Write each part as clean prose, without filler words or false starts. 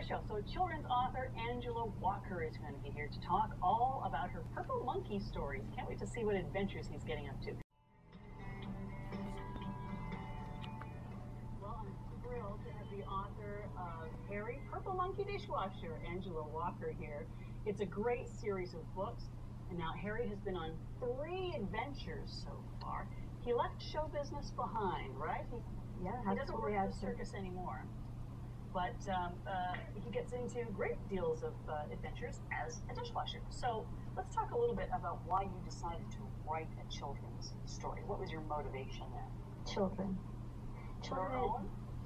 show. So children's author Angela Walker is going to be here to talk all about her Purple Monkey stories. Can't wait to see what adventures he's getting up to. Well, I'm thrilled to have the author of Harry Purple Monkey Dishwasher, Angela Walker, here. It's a great series of books, and now Harry has been on 3 adventures so far. He left show business behind, right? He doesn't work at the circus anymore. But he gets into great deals of adventures as a dishwasher. So let's talk a little bit about why you decided to write a children's story. What was your motivation there? Children.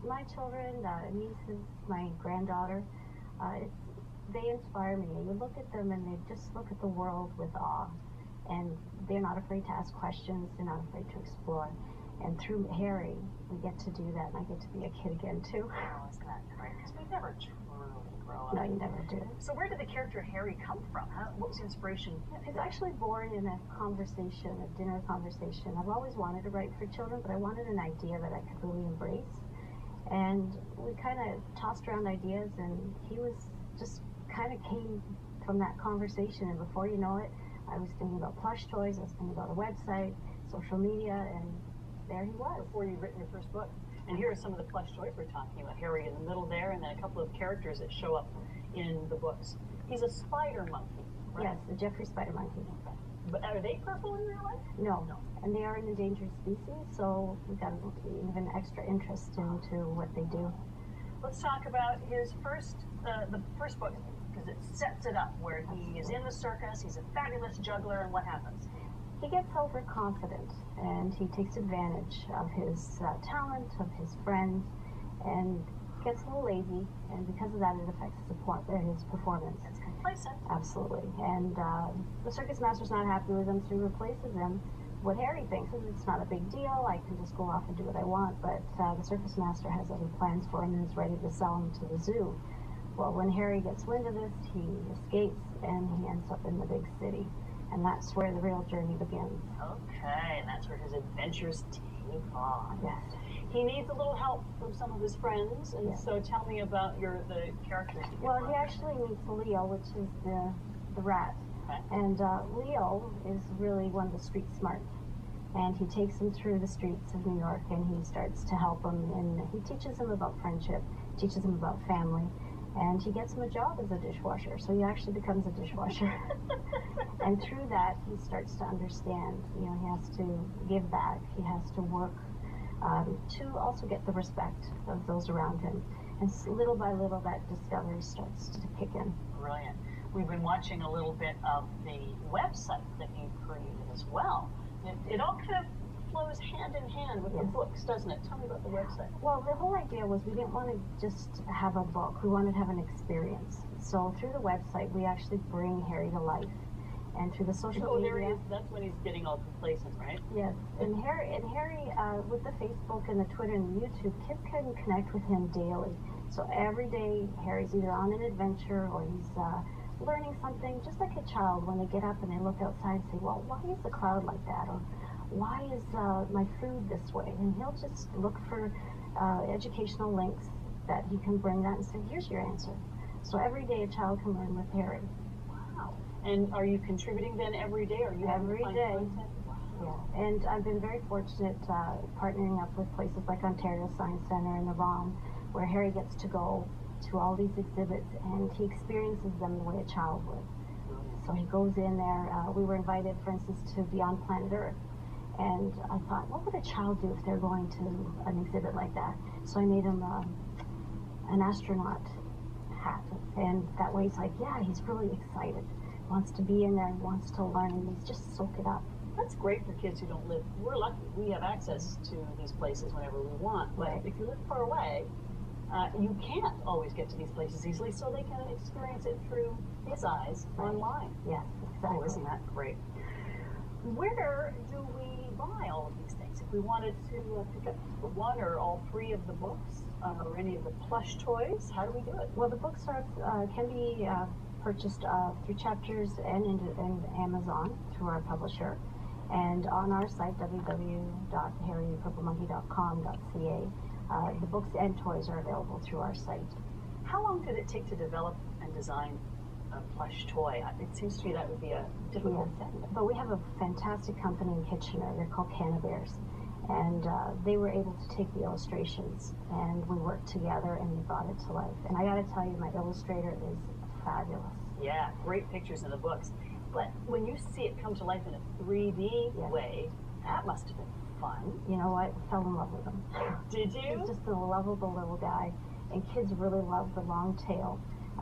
My children, nieces, my granddaughter, they inspire me. You look at them and they just look at the world with awe. And they're not afraid to ask questions. They're not afraid to explore. And through Harry, we get to do that, and I get to be a kid again, too. Oh, isn't that great? Because we never truly grow up. No, you never do. So where did the character Harry come from? What was the inspiration? It's actually born in a conversation, a dinner conversation. I've always wanted to write for children, but I wanted an idea that I could really embrace. And we kind of tossed around ideas, and he was just kind of came from that conversation. And before you know it, I was thinking about plush toys, I was thinking about a website, social media, and there he was. Before you'd written your first book. And here are some of the plush toys we're talking about. Harry in the middle there, and then a couple of characters that show up in the books. He's a spider monkey, right? Yes, the Jeffrey Spider Monkey. Okay. But are they purple in real life? No. And they are an endangered species, so we've got even extra interest into what they do. Let's talk about his the first book, because it sets it up, where he is in the circus, he's a fabulous juggler, and what happens? He gets overconfident, and he takes advantage of his talent, of his friends, and gets a little lazy, and because of that, it affects his performance. It's complacent. Absolutely. And the circus master's not happy with him, so he replaces him. What Harry thinks is it's not a big deal, I can just go off and do what I want, but the circus master has other plans for him and is ready to sell him to the zoo. Well, when Harry gets wind of this, he escapes, and he ends up in the big city. And that's where the real journey begins. Okay, and that's where his adventures take off. Yes. He needs a little help from some of his friends, and so tell me about the characters. Well, he actually meets Leo, which is the rat. Okay. And Leo is really one of the street smarts. And he takes him through the streets of New York, and he starts to help him, and he teaches him about friendship, teaches him about family. And he gets him a job as a dishwasher, so he actually becomes a dishwasher. And through that, he starts to understand, he has to give back, he has to work to also get the respect of those around him. And little by little, that discovery starts to kick in. Brilliant. We've been watching a little bit of the website that you created as well. It all kind of flows hand in hand with the books, doesn't it? Tell me about the website. Well, the whole idea was we didn't want to just have a book. We wanted to have an experience. So through the website, we actually bring Harry to life. And through the social media... There he is. That's when he's getting all complacent, right? Yes. And Harry, with the Facebook and the Twitter and the YouTube, kids can connect with him daily. So every day, Harry's either on an adventure or he's learning something, just like a child when they get up and they look outside and say, well, why is the cloud like that? Or why is my food this way? And he'll just look for educational links that he can bring that and say, here's your answer. So every day a child can learn with Harry. Wow. And are you contributing then every day? Or are you every day? Wow. Yeah. And I've been very fortunate partnering up with places like Ontario Science Center and the ROM, where Harry gets to go to all these exhibits and he experiences them the way a child would. So he goes in there. We were invited, for instance, to Beyond Planet Earth. And I thought, what would a child do if they're going to an exhibit like that? So I made him an astronaut hat. And that way he's like, yeah, he's really excited. Wants to be in there, wants to learn, and he's just soak it up. That's great for kids who don't live. We're lucky. We have access to these places whenever we want. But if you live far away, you can't always get to these places easily, so they can experience it through his eyes online. Yes, exactly. Oh, isn't that great? Where do we buy all of these things? If we wanted to pick up one or all 3 of the books or any of the plush toys, how do we do it? Well, the books can be purchased through Chapters and in Amazon through our publisher. And on our site, www.harrypurplemonkey.com.ca, the books and toys are available through our site. How long did it take to develop and design a plush toy? It seems to me that would be a difficult thing. But we have a fantastic company in Kitchener. They're called Cannabears. And they were able to take the illustrations, and we worked together, and we brought it to life. And I got to tell you, my illustrator is fabulous. Yeah, great pictures in the books. But when you see it come to life in a 3D way, that must have been fun. You know what? I fell in love with him. Did you? He's just a lovable little guy. And kids really love the long tail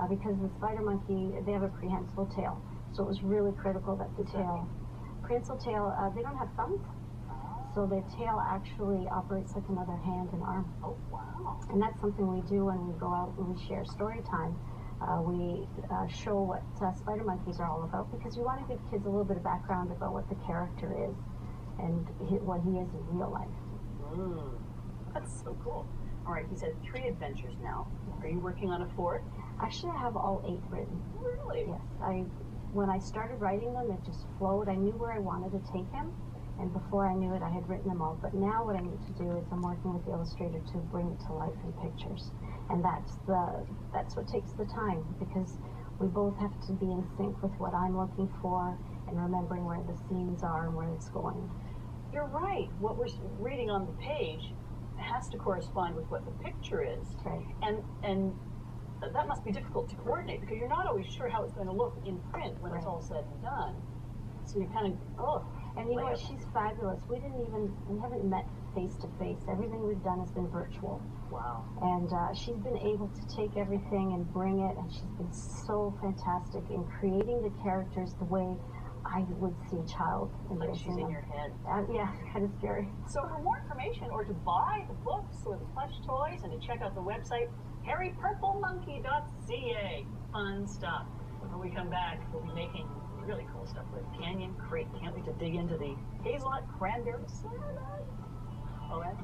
because the spider monkey, they have a prehensile tail. So it was really critical that the tail, prehensile tail, they don't have thumbs. So their tail actually operates like another hand and arm. Oh, wow. And that's something we do when we go out and we share story time. We show what spider monkeys are all about because we want to give kids a little bit of background about what the character is and what he is in real life. That's so cool. All right, he said 3 adventures now. Are you working on a 4th? Actually, I have all 8 written. Really? Yes. When I started writing them, it just flowed. I knew where I wanted to take him. And before I knew it, I had written them all. But now what I need to do is I'm working with the illustrator to bring it to life in pictures. And that's what takes the time, because we both have to be in sync with what I'm looking for and remembering where the scenes are and where it's going. You're right. What we're reading on the page has to correspond with what the picture is. Right. And that must be difficult to coordinate because you're not always sure how it's going to look in print when it's all said and done. So you're kind of, And you know what? She's fabulous. We haven't met face to face. Everything we've done has been virtual. Wow. And she's been able to take everything and bring it, and she's been so fantastic in creating the characters the way I would see a child like she's in your head. Yeah, kind of scary. So for more information or to buy the books or the plush toys and to check out the website, harrypurplemonkey.ca. Fun stuff. When we come back, we'll be making really cool stuff with Canyon Creek. Can't wait to dig into the hazelnut cranberry salad. Oh, that's